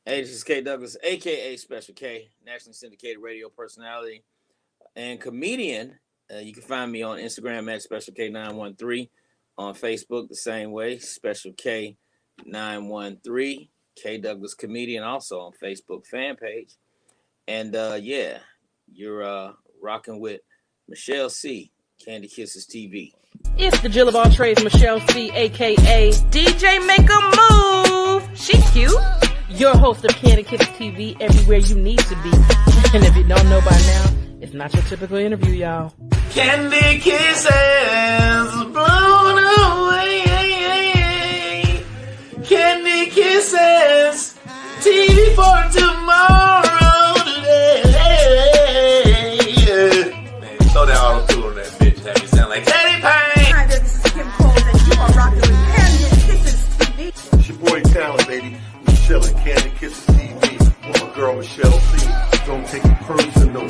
Hey, this is K Douglas, aka Special K, nationally syndicated radio personality and comedian. You can find me on Instagram at Special K913, on Facebook the same way, Special K913, K Douglas comedian, also on Facebook fan page. And yeah, you're rocking with Michelle C, Candy Kisses TV. It's the Jill of all trades, Michelle C, aka DJ Make a Move. She cute. Your host of Candy Kisses TV, everywhere you need to be. And if you don't know by now, it's not your typical interview, y'all. Candy Kisses blown away. Candy Kisses TV for tomorrow today. Man, throw that auto-tune on that bitch. Have you sound like Teddy Payne. Hi there, this is Kim Cole, and you are rocking with Candy Kisses TV. It's your boy Talent, baby. We chillin' Candy Kisses TV with my girl Michelle C. Don't take it personal.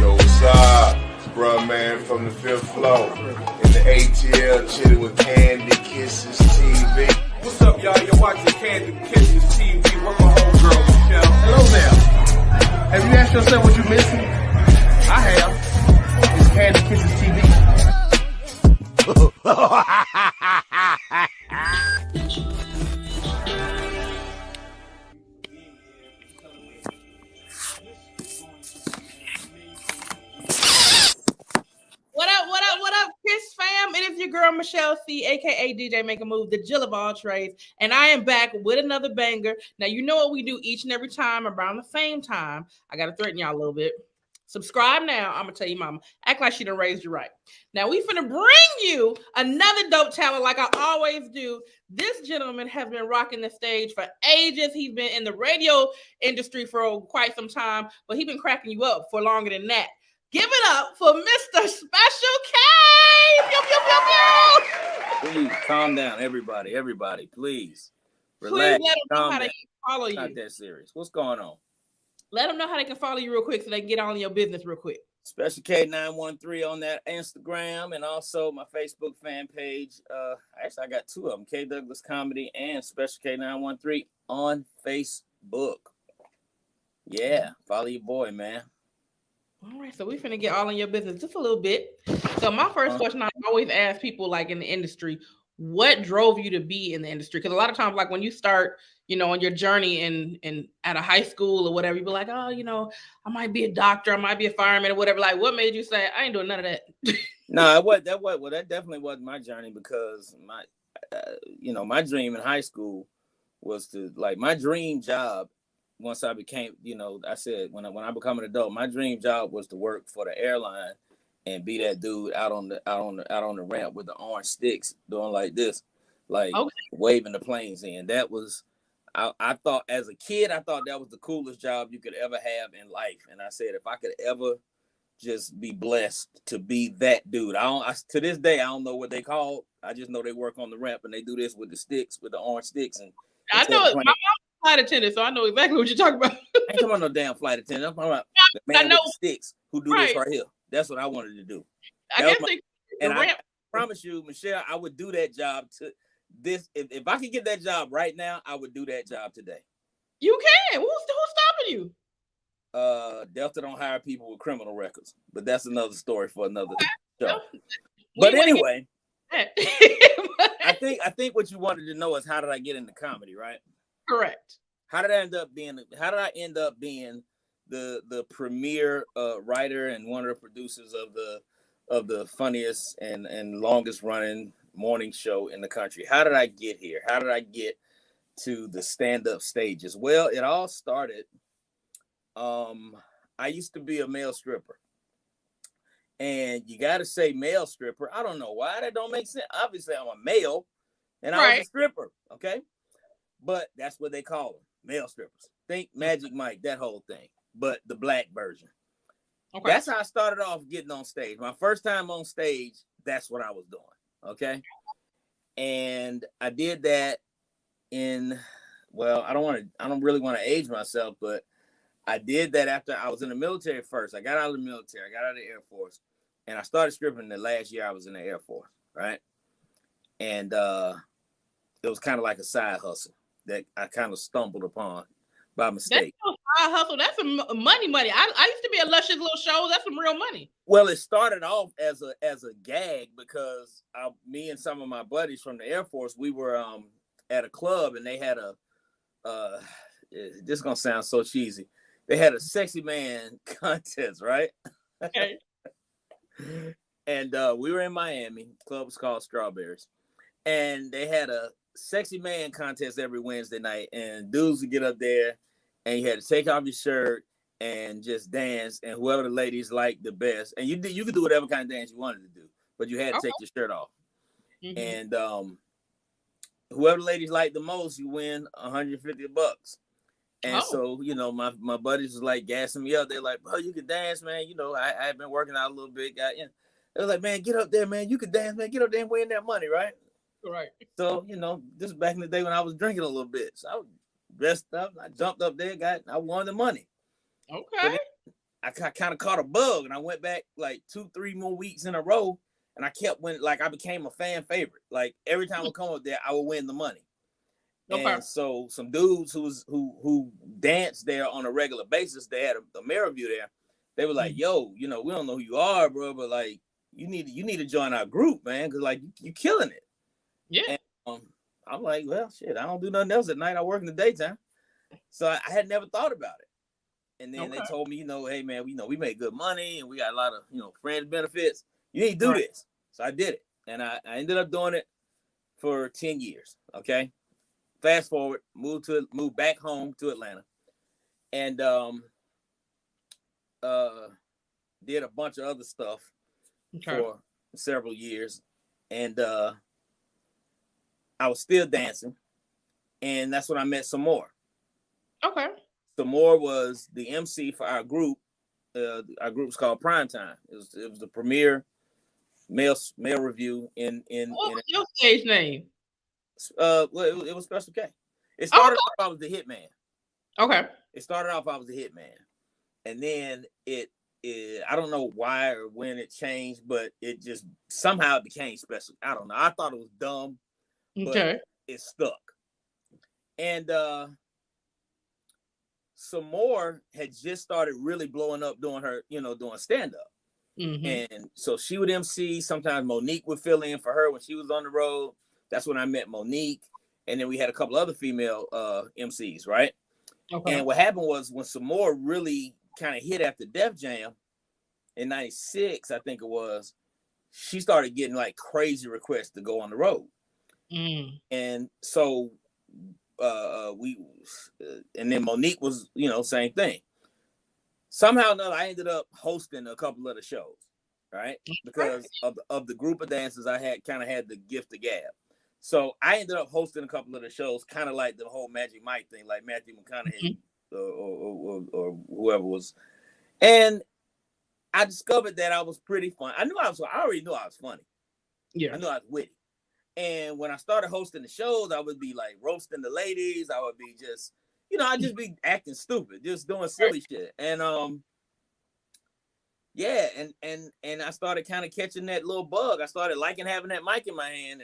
Yo, what's up? It's bruh man from the fifth floor. In the ATL, chilling with Candy Kisses TV. What's up, y'all? You're watching Candy Kisses TV. We're my homegirl, Michelle. Hello there. Have you asked yourself what you're missing? I have. It's Candy Kisses TV. What up, Kiss fam? It is your girl, Michelle C, aka DJ Make a Move, the Jill of all trades. And I am back with another banger. Now, you know what we do each and every time around the same time. I got to threaten y'all a little bit. Subscribe now. I'm going to tell you, mama. Act like she done raised you right. Now, we finna bring you another dope talent like I always do. This gentleman has been rocking the stage for ages. He's been in the radio industry for quite some time, but he's been cracking you up for longer than that. Give it up for Mr. Special K! Pew, pew, pew, pew. Please calm down, everybody, please. Please Relax, let them know calm how down. they can follow you. Not that serious. What's going on? Let them know how they can follow you real quick so they can get on your business real quick. Special K913 on that Instagram and also my Facebook fan page. Actually, I got two of them, K Douglas Comedy and Special K913 on Facebook. Yeah, follow your boy, man. All right, so we're finna get all in your business just a little bit. So my first question I always ask people like in the industry, what drove you to be in the industry? Because a lot of times, like when you start, on your journey in at a high school or whatever, you be like, oh, I might be a doctor, I might be a fireman or whatever. Like, what made you say, I ain't doing none of that? No, that definitely wasn't my journey because my dream in high school was to my dream job. Once I became, I said when I become an adult, my dream job was to work for the airline and be that dude out on the ramp with the orange sticks doing like this, waving the planes in. That was, I thought as a kid, I thought that was the coolest job you could ever have in life. And I said, if I could ever just be blessed to be that dude, to this day, I don't know what they call. I just know they work on the ramp and they do this with the sticks, with the orange sticks. And I know it. My mom's a flight attendant, so I know exactly what you're talking about. I ain't talking about no damn flight attendant. I'm talking about the man with the sticks who do this right here. That's what I wanted to do. I promise you, Michelle, I would do that job to this. If I could get that job right now, I would do that job today. You can. Who's stopping you? Delta don't hire people with criminal records, but that's another story for another show. But anyway, I think what you wanted to know is how did I get into comedy, right? Correct. How did I end up being the premier writer and one of the producers of the funniest and longest running morning show in the country? How did I get here? How did I get to the stand-up stages? Well, it all started. I used to be a male stripper. And you got to say male stripper. I don't know why that don't make sense. Obviously, I'm a male and I was a stripper. Okay. But that's what they call them, male strippers. Think Magic Mike, that whole thing, but the black version. Okay. That's how I started off getting on stage. My first time on stage, that's what I was doing. Okay. And I did that I don't really want to age myself, but I did that after I was in the military first. I got out of the military. I got out of the Air Force. And I started stripping the last year I was in the Air Force, right? And it was kind of like a side hustle. that I kind of stumbled upon by That's mistake. a side hustle. That's some money. I used to be a luscious little show. That's some real money. Well, it started off as a gag because me and some of my buddies from the Air Force, we were at a club and they had this is gonna sound so cheesy. They had a sexy man contest, right? Okay. And we were in Miami. The club was called Strawberries, and they had a sexy man contest every Wednesday night. And dudes would get up there, and you had to take off your shirt and just dance. And whoever the ladies liked the best, and you could do whatever kind of dance you wanted to do, but you had to take your shirt off. Mm-hmm. And whoever the ladies liked the most, you win $150. And so, you know, my buddies was like gassing me up. They're like, bro, you can dance, man. You know, I had been working out a little bit. They was like, man, get up there, man. You can dance, man. Get up there and win that money, right? Right. So, you know, this is back in the day when I was drinking a little bit. So I was dressed up. I jumped up there, I won the money. Okay. I kind of caught a bug, and I went back like 2-3 more weeks in a row, and I kept winning. Like I became a fan favorite. Like every time I would come up there, I would win the money. Okay. And so some dudes who danced there on a regular basis, they had a mirror view there. They were like, yo, you know, we don't know who you are, bro, but like you need to join our group, man, because like you killing it. Yeah. And, I'm like, well, shit, I don't do nothing else at night. I work in the daytime. So I had never thought about it. And then they told me, you know, hey man, we make good money and we got a lot of, you know, friends benefits. You need to do this. So I did it. And I ended up doing it for 10 years. Okay. Fast forward, moved back home to Atlanta, and did a bunch of other stuff for several years, and I was still dancing, and that's when I met some more. Okay. Some more was the MC for our group. Our group's called Primetime. It was the premier male review in. What was your stage name? Well, it was Special K. It started off I was the hitman. Okay. It started off I was the hitman, and then it I don't know why or when it changed, but it just somehow it became Special. I don't know. I thought it was dumb, but it stuck. And some more had just started really blowing up doing stand up. Mm-hmm. And so she would MC. Sometimes Monique would fill in for her when she was on the road. That's when I met Monique. And then we had a couple other female MCs, right? Okay. And what happened was when some more really kind of hit after Def Jam in 96, I think it was, she started getting like crazy requests to go on the road. Mm. And so and then Monique was, you know, same thing. Somehow or another, I ended up hosting a couple of the shows, right? Because of the group of dancers I had the gift of gab. So I ended up hosting a couple of the shows, kind of like the whole Magic Mike thing, like Matthew McConaughey or whoever was. And I discovered that I was pretty fun. I already knew I was funny. Yeah. I knew I was witty. And when I started hosting the shows, I would be like roasting the ladies. I would be just, you know, I'd just be acting stupid, just doing silly shit. And yeah, and I started kind of catching that little bug. I started liking having that mic in my hand,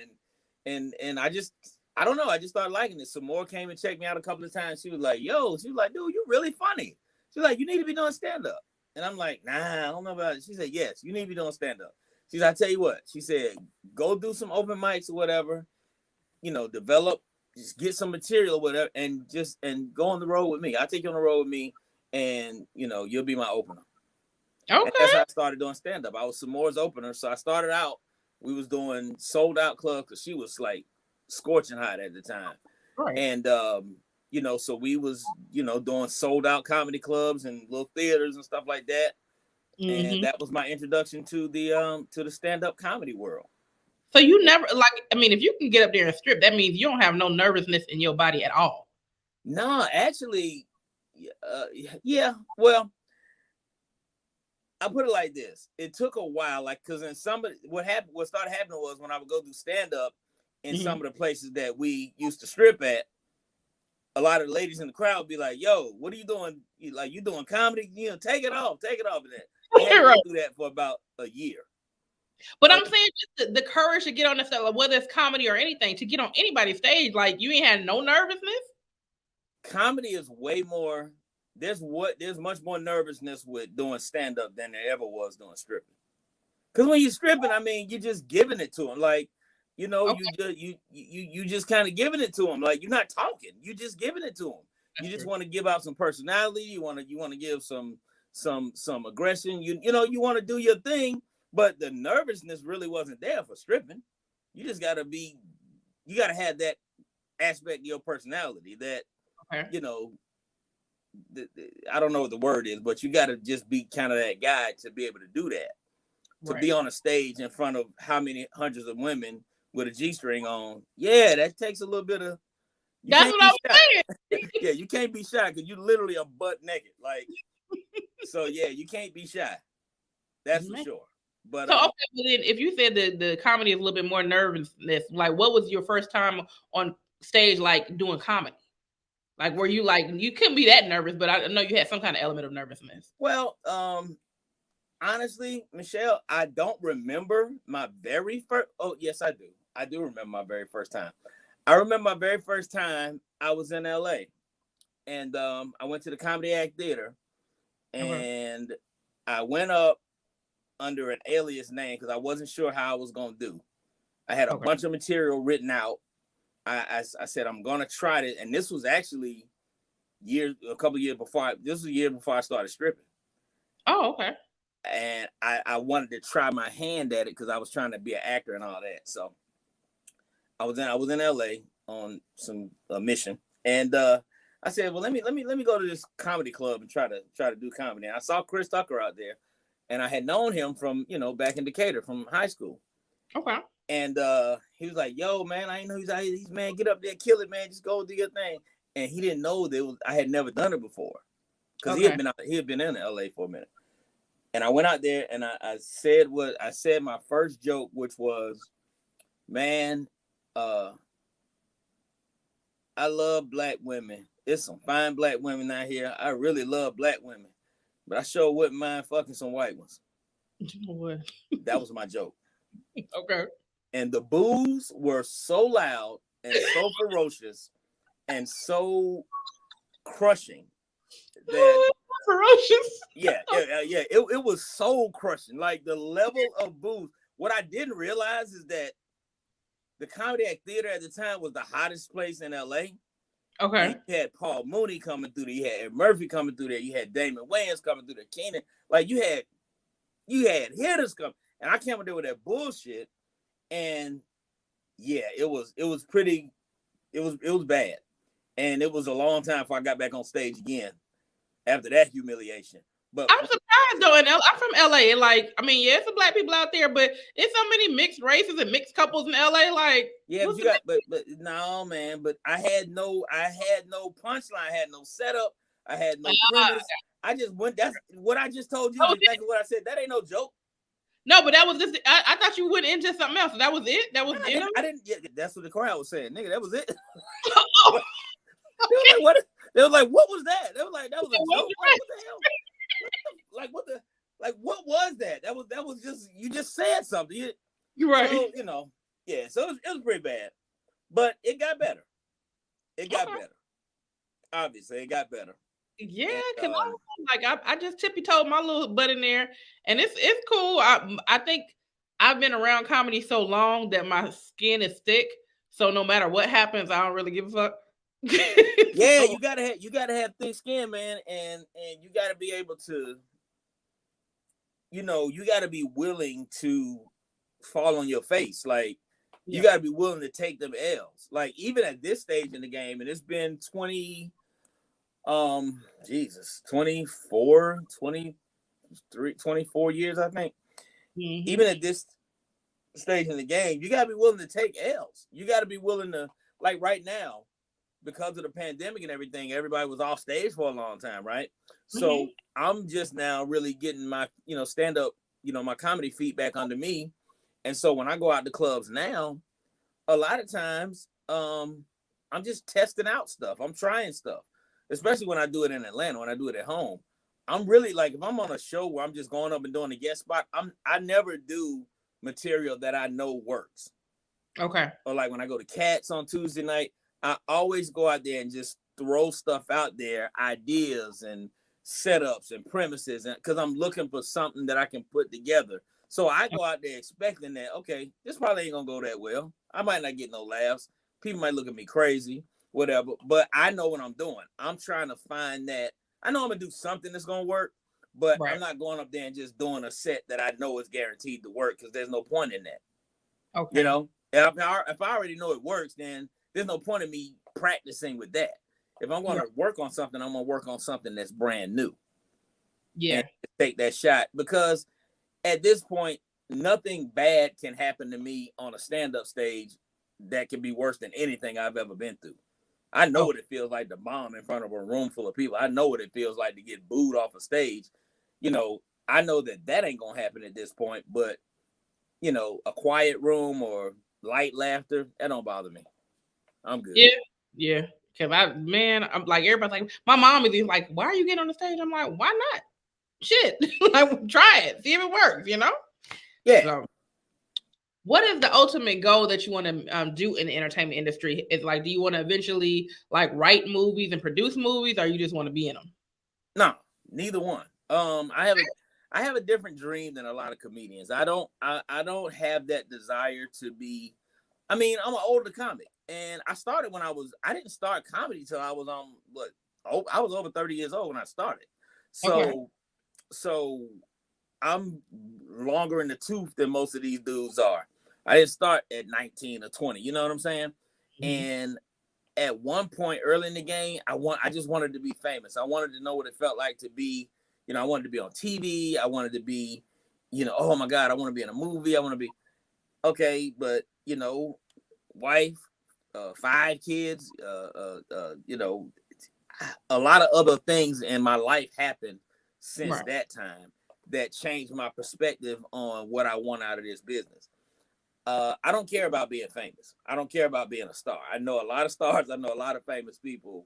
and I just started liking it. Some more came and checked me out a couple of times. She was like, dude, you're really funny. She's like, you need to be doing stand-up. And I'm like, nah, I don't know about it. She said, yes, you need to be doing stand-up. She said, I tell you what, she said, go do some open mics or whatever, you know, develop, just get some material or whatever, and go on the road with me. I'll take you on the road with me, and, you know, you'll be my opener. Okay. And that's how I started doing stand-up. I was Samore's opener. So I started out, we was doing sold out clubs because she was like scorching hot at the time. Right. And, you know, so we was, you know, doing sold out comedy clubs and little theaters and stuff like that. Mm-hmm. And that was my introduction to the stand-up comedy world. So you never, like, I mean, if you can get up there and strip, that means you don't have no nervousness in your body at all. No, actually, yeah. Well, I put it like this. It took a while, like, because what started happening was when I would go do stand-up in some of the places that we used to strip at, a lot of the ladies in the crowd would be like, yo, what are you doing? You doing comedy? You know, take it off. And that. I had to do that for about a year. But I'm saying just the courage to get on the stage, whether it's comedy or anything, to get on anybody's stage, like you ain't had no nervousness. comedy is way more. There's much more nervousness with doing stand up than there ever was doing stripping. Because when you're stripping, I mean, you're just giving it to them, like, you know, you just kind of giving it to them, like you're not talking, you just giving it to them. You just want to give out some personality. You want to give some aggression. You know, you want to do your thing, but the nervousness really wasn't there for stripping. You just gotta have that aspect of your personality that, you know, I don't know what the word is, but you got to just be kind of that guy to be able to do that. To be on a stage in front of how many hundreds of women with a G-string on. Yeah, that takes a little bit of. That's what I'm saying. Yeah, you can't be shy because you literally are butt naked. Like, so yeah, you can't be shy. That's for sure. But so okay, but then if you said the comedy is a little bit more nervousness, like what was your first time on stage like doing comedy? Like, were you like, you couldn't be that nervous, but I know you had some kind of element of nervousness. Well, honestly, Michelle, I don't remember my very first. Oh, yes, I do. I do remember my very first time. I remember my very first time I was in LA, and I went to the Comedy Act Theater, and I went up under an alias name because I wasn't sure how I was going to do. I had a bunch of material written out. I said, I'm going to try it. And this was actually a couple years before. This was a year before I started stripping. Oh, okay. And I wanted to try my hand at it because I was trying to be an actor and all that. So I was in LA on some mission. And I said, well, let me go to this comedy club and try to do comedy. And I saw Chris Tucker out there. And I had known him from, you know, back in Decatur from high school. Okay. And he was like, yo, man, I didn't know he's man, get up there, kill it, man. Just go do your thing. And he didn't know I had never done it before. Because he had been in LA for a minute. And I went out there and I said my first joke, which was, man, I love black women. There's some fine black women out here. I really love black women. But I sure wouldn't mind fucking some white ones. That was my joke. Okay. And the boos were so loud and so ferocious and so crushing that ferocious. Yeah. It was soul crushing. Like the level of boos. What I didn't realize is that the Comedy Act Theater at the time was the hottest place in LA. Okay. And you had Paul Mooney coming through there. You had Ed Murphy coming through there. You had Damon Wayans coming through there. Keenan. Like you had hitters coming. And I came up there with that bullshit. And yeah, it was bad. And it was a long time before I got back on stage again after that humiliation. But I'm surprised though. And I'm from LA. Like, I mean, yeah, it's some black people out there, but it's so many mixed races and mixed couples in LA. Like, yeah, but no, man. But I had no punchline. I had no setup. I had no premise. I just went. That's what I just told you. Exactly what I said. That ain't no joke. No, but that was just. I thought you went into something else. That was it. That was it. I didn't. Yeah, that's what the crowd was saying, nigga. That was it. They were like, what? They were like, what was that? They were like, that was a joke. Like, what the hell? What was that? That was just, you just said something. You're right. So, you know, yeah. So it was pretty bad, but it got better. It got better. Obviously, it got better. Yeah, because I just tippy-toed my little butt in there, and it's cool. I think I've been around comedy so long that my skin is thick, so no matter what happens, I don't really give a fuck. Yeah, you gotta have thick skin, man, and you gotta be able to, you know, you gotta be willing to fall on your face. Like you gotta be willing to take them L's. Like even at this stage in the game, and it's been 24 years, I think. Mm-hmm. Even at this stage in the game, you gotta be willing to take L's. You gotta be willing to, like right now, because of the pandemic and everything, everybody was off stage for a long time, right? Mm-hmm. So I'm just now really getting my, you know, stand up, you know, my comedy feet back under me. And so when I go out to clubs now, a lot of times I'm just testing out stuff. I'm trying stuff, especially when I do it in Atlanta, when I do it at home. I'm really like, if I'm on a show where I'm just going up and doing a guest spot, I never do material that I know works. Okay. Or like when I go to Cats on Tuesday night, I always go out there and just throw stuff out there, ideas and setups and premises, and because I'm looking for something that I can put together. So I go out there expecting that, okay, this probably ain't gonna go that well. I might not get no laughs. People might look at me crazy, whatever. But I know what I'm doing. I'm trying to find that. I know I'm gonna do something that's gonna work, but I'm not going up there and just doing a set that I know is guaranteed to work, because there's no point in that. Okay. You know, if I already know it works, then there's no point in me practicing with that. If I'm going to work on something, I'm going to work on something that's brand new. Yeah. And take that shot, because at this point, nothing bad can happen to me on a stand-up stage that can be worse than anything I've ever been through. I know what it feels like to bomb in front of a room full of people. I know what it feels like to get booed off a stage. You know, I know that ain't going to happen at this point, but, you know, a quiet room or light laughter, that don't bother me. I'm good. Yeah. Cause I'm like, everybody's like, my mom is like, why are you getting on the stage? I'm like, why not? Shit. Like, try it. See if it works, you know? Yeah. So, what is the ultimate goal that you want to do in the entertainment industry? Is like, do you want to eventually like write movies and produce movies, or you just want to be in them? No, neither one. I have a different dream than a lot of comedians. I don't have that desire to be. I mean, I'm an older comic, and I started when I didn't start comedy till I was I was over 30 years old when I started. So I'm longer in the tooth than most of these dudes are. I didn't start at 19 or 20. You know what I'm saying? Mm-hmm. And at one point early in the game, I just wanted to be famous. I wanted to know what it felt like to be, you know, I wanted to be on TV. I wanted to be, you know, oh my God, I want to be in a movie. I want to be, okay, but, you know, wife, 5 kids, you know, a lot of other things in my life happened since that time that changed my perspective on what I want out of this business. I don't care about being famous. I don't care about being a star. I know a lot of stars. I know a lot of famous people.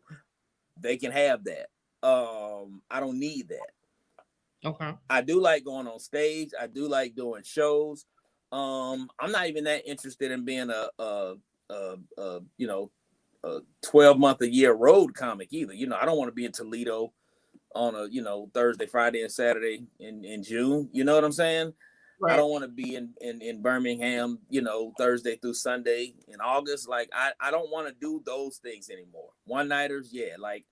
They can have that. I don't need that. Okay. I do like going on stage. I do like doing shows. I'm not even that interested in being a 12-month a year road comic either. You know, I don't want to be in Toledo on a, you know, Thursday, Friday, and Saturday in June. You know what I'm saying? Right. I don't want to be in Birmingham, you know, Thursday through Sunday in August. Like, I don't want to do those things anymore. One-nighters, yeah. Like,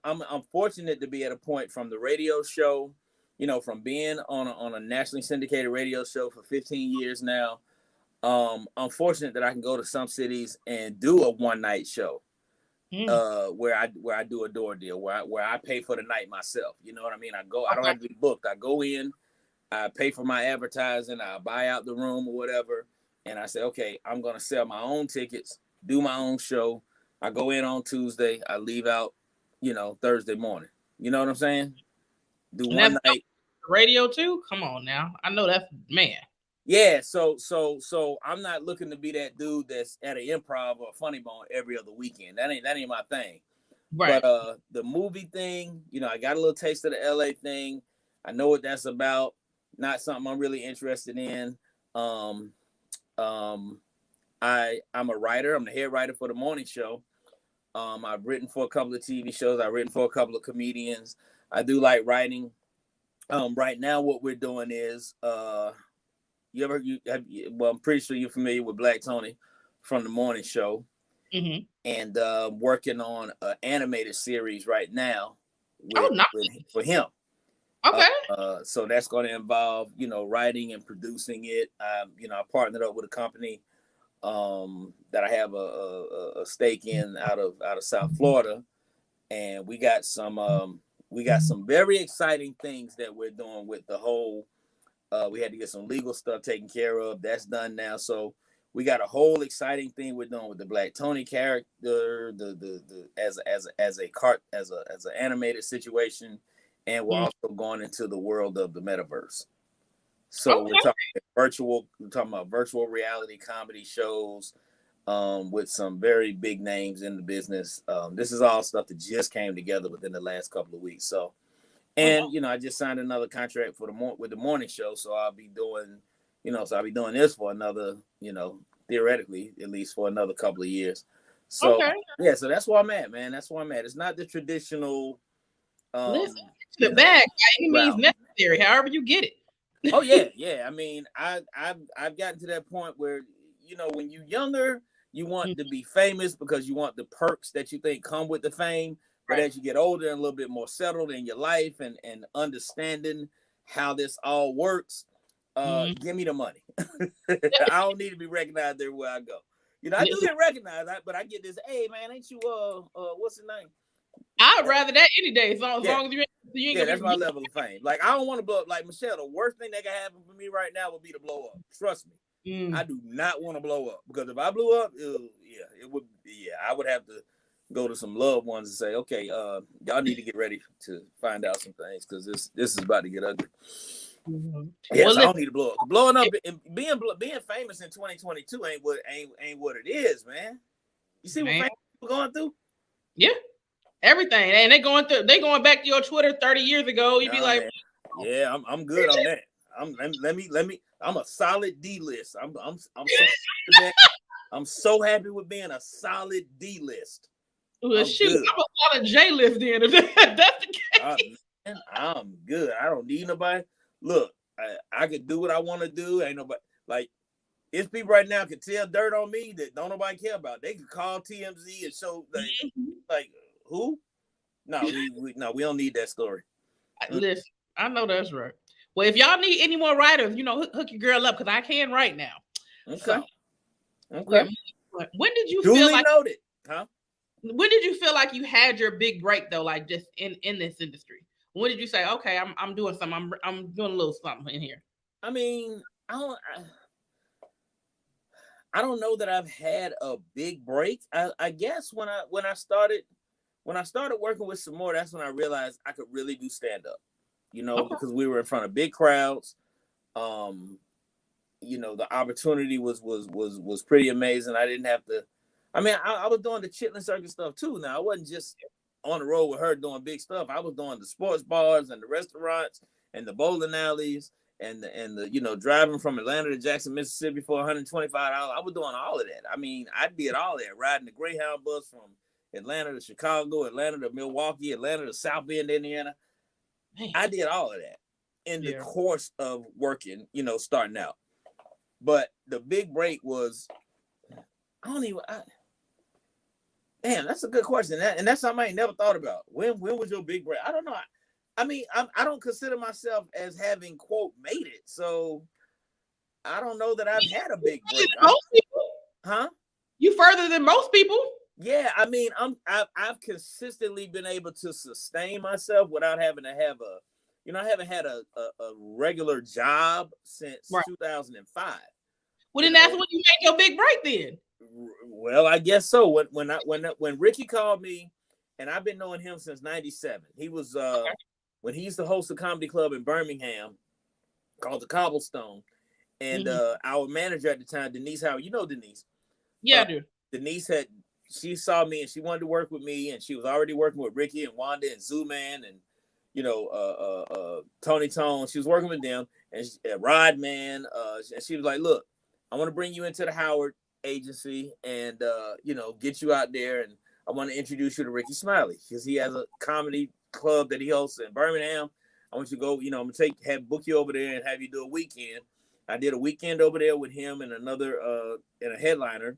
I'm fortunate to be at a point from the radio show, you know, from being on a nationally syndicated radio show for 15 years now. I'm fortunate that I can go to some cities and do a one-night show, where I do a door deal, where I pay for the night myself. You know what I mean? I don't have to be booked. I go in, I pay for my advertising, I buy out the room or whatever, and I say, okay, I'm gonna sell my own tickets, do my own show. I go in on Tuesday, I leave out, you know, Thursday morning. You know what I'm saying? Do one night. Radio too? Come on now. I know that's, man. Yeah, so I'm not looking to be that dude that's at an improv or a funny bone every other weekend. That ain't my thing. Right. But the movie thing, you know, I got a little taste of the LA thing. I know what that's about. Not something I'm really interested in. I'm a writer. I'm the head writer for the morning show. I've written for a couple of TV shows. I've written for a couple of comedians. I do like writing. Right now, what we're doing is, I'm pretty sure you're familiar with Black Tony from the morning show, and working on an animated series right now for him. Okay. So that's going to involve, you know, writing and producing it. You know, I partnered up with a company that I have a stake in out of South Florida, and we got some very exciting things that we're doing with the whole. We had to get some legal stuff taken care of. That's done now. So we got a whole exciting thing we're doing with the Black Tony character, as an animated situation, and we're also going into the world of the metaverse. So we're talking about virtual reality comedy shows with some very big names in the business. This is all stuff that just came together within the last couple of weeks. So. And, you know, I just signed another contract with the morning show. So I'll be doing this for another, you know, theoretically, at least for another couple of years. So Okay. yeah, so that's where I'm at, man. That's where I'm at. It's not the traditional Listen, you the know, bag by any means route. necessary, however you get it. Oh yeah. I mean, I've gotten to that point where, you know, when you're younger, you want to be famous because you want the perks that you think come with the fame. But Right. as you get older and a little bit more settled in your life and understanding how this all works, give me the money. I don't need to be recognized everywhere I go. You know, I do Listen, get recognized, but I get this, hey man, ain't you what's his name? I would rather that any day, as long Yeah. as you ain't Yeah, gonna that's be my level of fame. Like, I don't want to blow up. Like, Michelle, the worst thing that can happen for me right now would be to blow up. Trust me. I do not want to blow up, because if I blew up, I would have to go to some loved ones and say, okay, y'all need to get ready to find out some things, because this is about to get ugly. Yes, Well, I don't need to blow up. Blowing up and being famous in 2022 ain't what it is, man. You see what famous people going through? Yeah. Everything. And they going back to your Twitter 30 years ago. You'd be like, Man. Yeah, I'm good on that. Let me. I'm a solid D list. I'm so happy with being a solid D list. well, shoot, I'm a solid J list then. If that's the case. Man, I'm good. I don't need nobody. Look, I could do what I want to do. Ain't nobody like. It's people right now can tell dirt on me that don't nobody care about. They could call TMZ and show like who? No, we don't need that story. Listen, I know that's right. Well, if y'all need any more writers, hook your girl up, because I can right now. Okay. So, okay. When did you Duly feel like noted? Huh? When did you feel like you had your big break though? Like just in this industry. When did you say, okay, I'm doing something. I'm doing a little something in here? I mean, I don't know that I've had a big break. I guess when I started working with some more, that's when I realized I could really do stand up. Because we were in front of big crowds. The opportunity was pretty amazing. I didn't have to. I mean, I was doing the Chitlin Circus stuff too. Now I wasn't just on the road with her doing big stuff. I was doing the sports bars and the restaurants and the bowling alleys and the driving from Atlanta to Jackson, Mississippi for $125. I was doing all of that. I mean, I did all that, riding the Greyhound bus from Atlanta to Chicago, Atlanta to Milwaukee, Atlanta to South Bend, Indiana. Man. I did all of that in the course of working, starting out. But the big break was, damn, that's a good question. And that's something I ain't never thought about. When was your big break? I don't know. I mean, I don't consider myself as having, quote, made it. So I don't know that I've had a big break. Most people? Huh? You further than most people? Yeah, I mean, I've consistently been able to sustain myself without having to have I haven't had a regular job since 2005. Well, then that's when you make your big break then. Well, I guess so. When Ricky called me, and I've been knowing him since '97. He was when he used to host a comedy club in Birmingham called the Cobblestone, and our manager at the time, Denise Howard. You know Denise? Yeah, I do. Denise she saw me and she wanted to work with me, and she was already working with Ricky and Wanda and Zoo Man and Tony Tone. She was working with them and Rod Man. And she was like, "Look, I want to bring you into the Howard agency and get you out there, and I want to introduce you to Ricky Smiley, because he has a comedy club that he hosts in Birmingham. I want you to go, I'm gonna book you over there and have you do a weekend." I did a weekend over there with him and another and a headliner,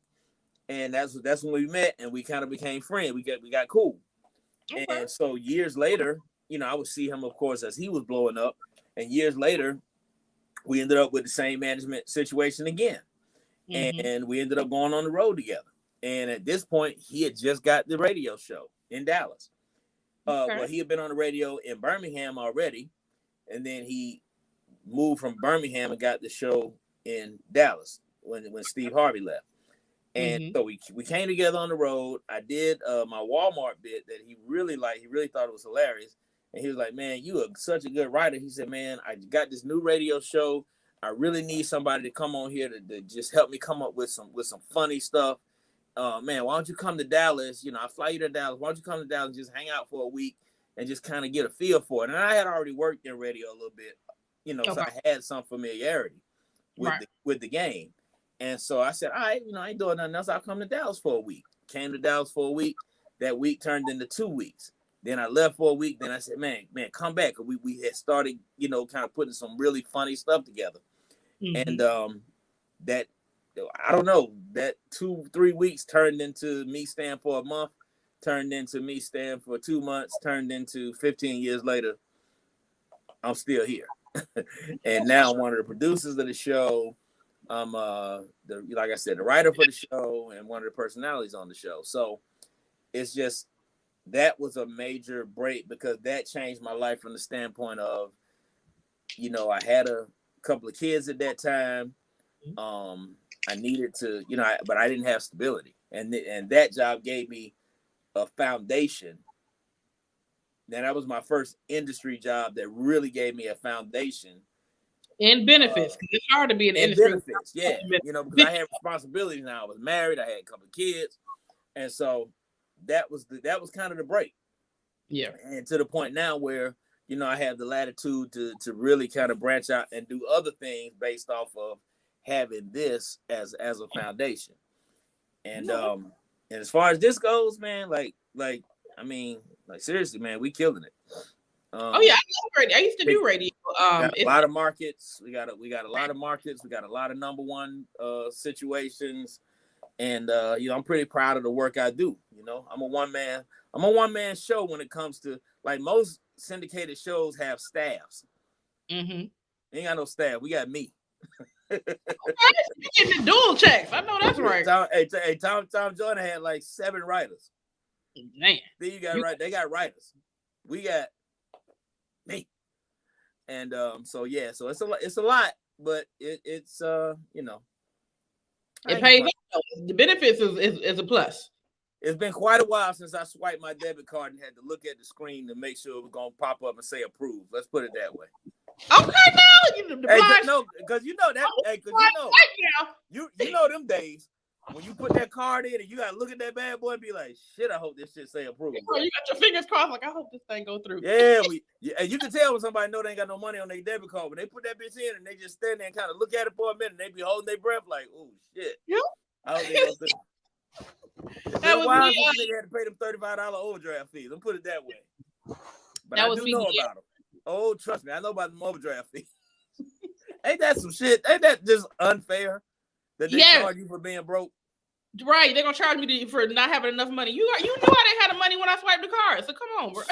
and that's when we met and we kind of became friends. We got cool. Okay. And so years later, I would see him, of course, as he was blowing up, and years later we ended up with the same management situation again. And we ended up going on the road together. And at this point, he had just got the radio show in Dallas. Well, he had been on the radio in Birmingham already, and then he moved from Birmingham and got the show in Dallas when Steve Harvey left. And so we came together on the road. I did my Walmart bit that he really liked. He really thought it was hilarious. And he was like, "Man, you are such a good writer." He said, "Man, I got this new radio show. I really need somebody to come on here to just help me come up with some funny stuff. Man, why don't you come to Dallas? I fly you to Dallas. Why don't you come to Dallas and just hang out for a week and just kind of get a feel for it?" And I had already worked in radio a little bit, so I had some familiarity with the game. And so I said, "All right, I ain't doing nothing else. I'll come to Dallas for a week." came to Dallas for a week. That week turned into 2 weeks. Then I left for a week. Then I said, man, come back. We had started, kind of putting some really funny stuff together. And that, I don't know, that 2-3 weeks turned into me staying for a month, turned into me staying for 2 months, turned into 15 years later, I'm still here. And now I'm one of the producers of the show. I'm, like I said, the writer for the show and one of the personalities on the show. So it's just, that was a major break because that changed my life from the standpoint of, I had a couple of kids at that time. I needed to, but I didn't have stability. And that job gave me a foundation. Then that was my first industry job that really gave me a foundation. And benefits. It's hard to be an industry. Benefits, yeah. Because I had responsibilities now. I was married. I had a couple of kids. And so that was kind of the break. Yeah. And to the point now where, I have the latitude to really kind of branch out and do other things based off of having this as a foundation. And as far as this goes, man, like seriously, man, we killing it. I love radio. I used to do radio. A lot of markets. We got a lot of markets. We got a lot of number one situations. And I'm pretty proud of the work I do. I'm a one man show when it comes to, like, most syndicated shows have staffs. Ain't got no staff. We got me. You get the dual checks. I know that's right. Tom Jordan had like 7 writers. Man. Then you got they got writers. We got me. And so it's a lot, but it's it pays off. The benefits is a plus. It's been quite a while since I swiped my debit card and had to look at the screen to make sure it was gonna pop up and say approve. Let's put it that way. Okay, now no, because you know them days when you put that card in and you gotta look at that bad boy and be like, shit, I hope this shit say approve. You got your fingers crossed, like, I hope this thing go through. Yeah, and you can tell when somebody know they ain't got no money on their debit card, but they put that bitch in and they just stand there and kind of look at it for a minute and they be holding their breath like, oh shit. Yep. I hope they go through. That was me. They had to pay them $35 overdraft fees. I'll put it that way. But I do know about them. Oh, trust me, I know about the overdraft fees. Ain't that some shit? Ain't that just unfair that they charge you for being broke? Right, they're gonna charge me for not having enough money. You knew I didn't have the money when I swiped the card, so come on, bro.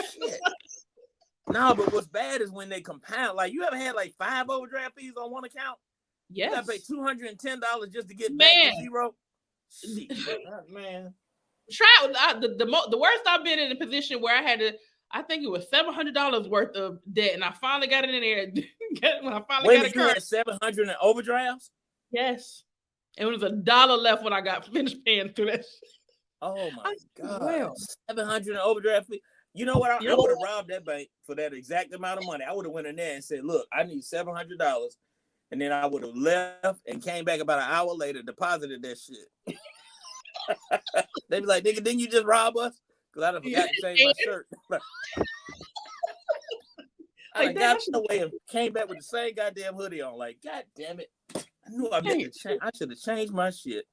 No, but what's bad is when they compound. Like, you ever had like 5 overdraft fees on one account? Yes. You gotta pay $210 just to get back to zero. Shit, man. The worst I've been in a position where I had to. I think it was $700 worth of debt, and I finally got it in there. When I finally got a card, you had 700 in overdrafts? Yes, it was $1 left when I got finished paying through that. Oh my god! Well, 700 in overdraft fee. You know what? I would have robbed that bank for that exact amount of money. I would have went in there and said, "Look, I need $700," and then I would have left and came back about an hour later, deposited that shit. They'd be like, "Nigga, didn't you just rob us?" Because I done forgot to change my shirt. I got away and came back with the same goddamn hoodie on. Like, god damn it. I knew I should have changed my shit.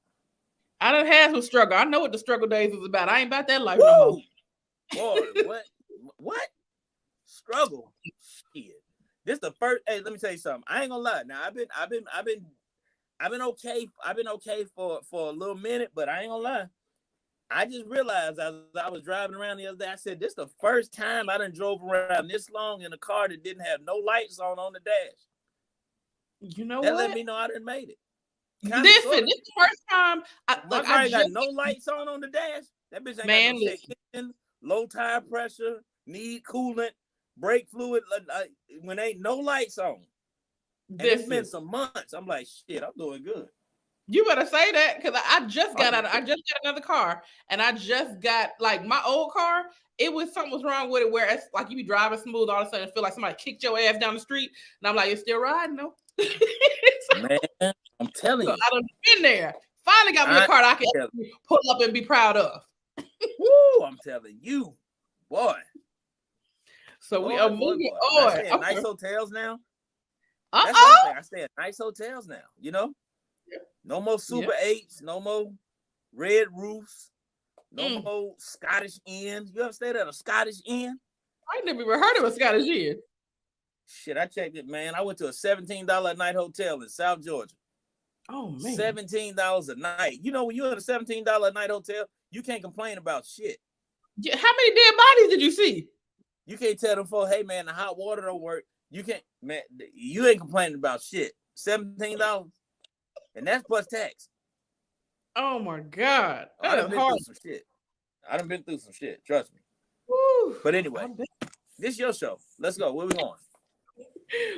I done had some struggle. I know what the struggle days was about. I ain't about that life no more. Boy, what? Struggle? Shit. This the first. Hey, let me tell you something. I ain't gonna lie. Now I've been okay. I've been okay for a little minute, but I ain't gonna lie. I just realized as I was driving around the other day, I said, this is the first time I done drove around this long in a car that didn't have no lights on the dash. You know that what? Let me know I done made it. Listen, this is the first time. My car got no lights on the dash. That bitch ain't got no kitchen, low tire pressure, need coolant, brake fluid, when ain't no lights on. And it's been some months. I'm like, shit, I'm doing good. You better say that, because I just got out. I just got another car, and I just got, like, my old car. Something was wrong with it, where it's like you be driving smooth, all of a sudden feel like somebody kicked your ass down the street, and I'm like, it's still riding, no? Man, I'm telling you, I done been there. Finally got me a car that I can pull up and be proud of. Woo! I'm telling you, boy. So we are moving on. I stay at nice hotels now. I stay at nice hotels now. You know. No more Super 8s, no more red roofs. No more Scottish Inn. You ever stayed at a Scottish Inn? I never even heard of a Scottish Inn. Shit, I checked it, man. I went to a $17 a night hotel in South Georgia. Oh, man. $17 a night. You know, when you're at a $17 a night hotel, you can't complain about shit. How many dead bodies did you see? You can't tell them folks, hey, man, the hot water don't work. You can't, man, you ain't complaining about shit. $17. And that's plus tax. Oh, my God. I done been through some shit. I done been through some shit. Trust me. Woo. But anyway, this is your show. Let's go. Where we going?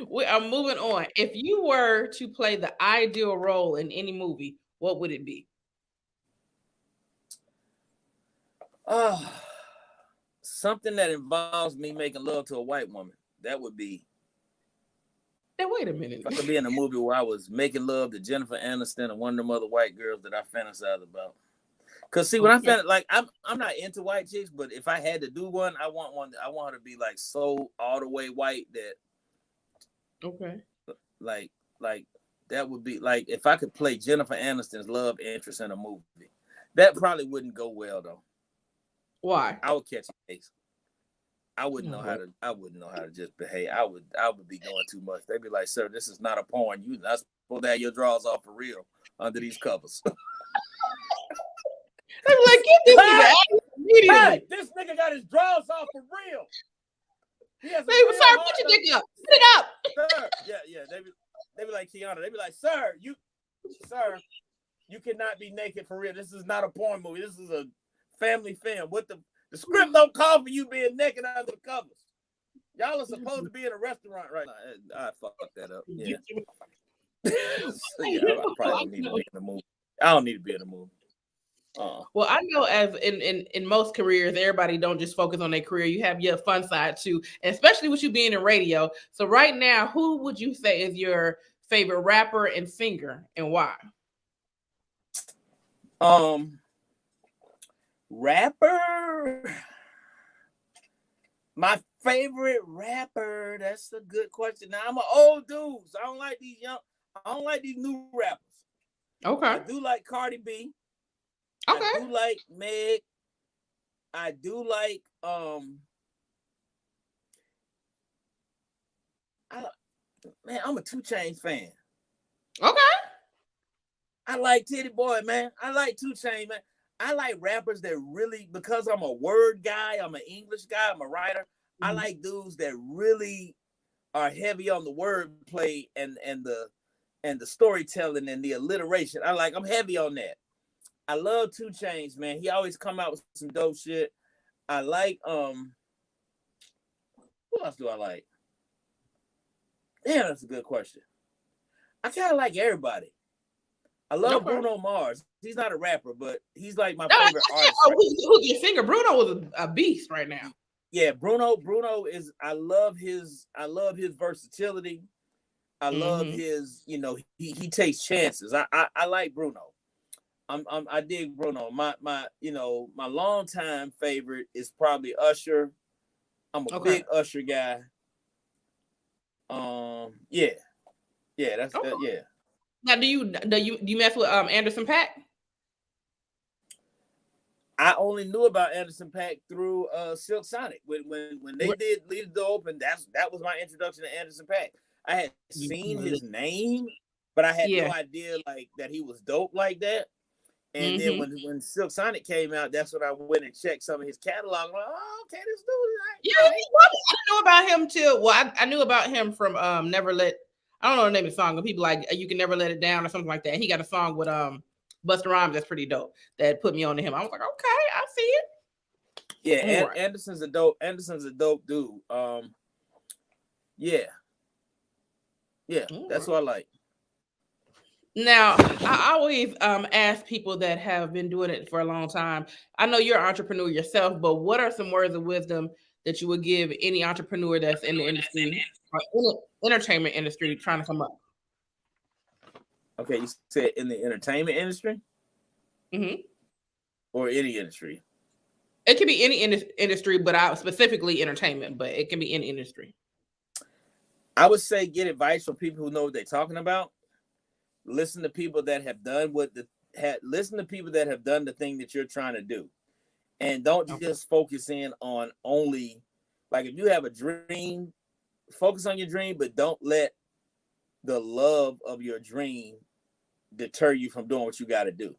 We are moving on. If you were to play the ideal role in any movie, what would it be? Something that involves me making love to a white woman. That would be. Now, wait a minute. If I could be in a movie where I was making love to Jennifer Aniston and one of them other white girls that I fantasize about. Cause see, when I felt like I'm not into white chicks, but if I had to do one, I want her to be like so all the way white that. Okay. Like that would be like if I could play Jennifer Aniston's love interest in a movie. That probably wouldn't go well though. Why? I would catch a case. I wouldn't know how to just behave. I would be doing too much. They'd be like, sir, this is not a porn. You're not supposed to have your drawers off for real under these covers. They'd be like, get this nigga out immediately. Hey, this nigga got his drawers off for real. Sir, put your dick up. Put it up. Sir, yeah. They be like Kiana. They be like, sir, you cannot be naked for real. This is not a porn movie. This is a family film. What the script don't call for you being naked under the covers. Y'all are supposed to be in a restaurant right now. I fucked that up. Yeah. So, yeah, I probably don't need to be in the movie. I don't need to be in the movie. Well, I know as in most careers, everybody don't just focus on their career. You have your fun side too, and especially with you being in radio. So right now, who would you say is your favorite rapper and singer, and why? Rapper. My favorite rapper. That's a good question. Now I'm an old dude, so I don't like these new rappers. Okay. I do like Cardi B. Okay. I do like Meg. I do like I'm a 2 Chainz fan. Okay. I like Titty Boy, man. I like 2 Chainz, man. I like rappers that really, because I'm a word guy, I'm an English guy, I'm a writer. Mm-hmm. I like dudes that really are heavy on the wordplay and the storytelling and the alliteration. I'm heavy on that. I love 2 Chainz, man. He always come out with some dope shit. I like who else do I like? Damn, that's a good question. I kind of like everybody. I love Bruno Mars. He's not a rapper, but he's like my favorite artist. Who's your singer? Bruno was a beast right now. Yeah, Bruno is. I love his versatility. I love his. You know, he takes chances. I like Bruno. I dig Bruno. My longtime favorite is probably Usher. I'm a big Usher guy. Yeah, that's okay. yeah. Now, do you mess with Anderson .Paak? I only knew about Anderson .Paak through Silk Sonic when they did Leave the Door Open. That was my introduction to Anderson .Paak. I had seen his name, but I had no idea like that he was dope like that. And then when Silk Sonic came out, that's when I went and checked some of his catalog. I'm like, oh, okay, this dude. I didn't know about him till I knew about him from Never Let. I don't know the name of the song, but people like You Can Never Let It Down or something like that. He got a song with Busta Rhymes that's pretty dope that put me on to him. I was like, okay, I see it. Yeah, Anderson's a dope dude. Yeah, that's what I like. Now, I always ask people that have been doing it for a long time. I know you're an entrepreneur yourself, but what are some words of wisdom that you would give any entrepreneur that's in the industry, or in the entertainment industry, trying to come up? Okay, you said in the entertainment industry? Mm-hmm. Or any industry? It can be any industry, but specifically entertainment, but it can be any industry. I would say get advice from people who know what they're talking about. Listen to people that have done the thing that you're trying to do. and don't just focus in on only, like, if you have a dream, focus on your dream, but don't let the love of your dream deter you from doing what you got to do.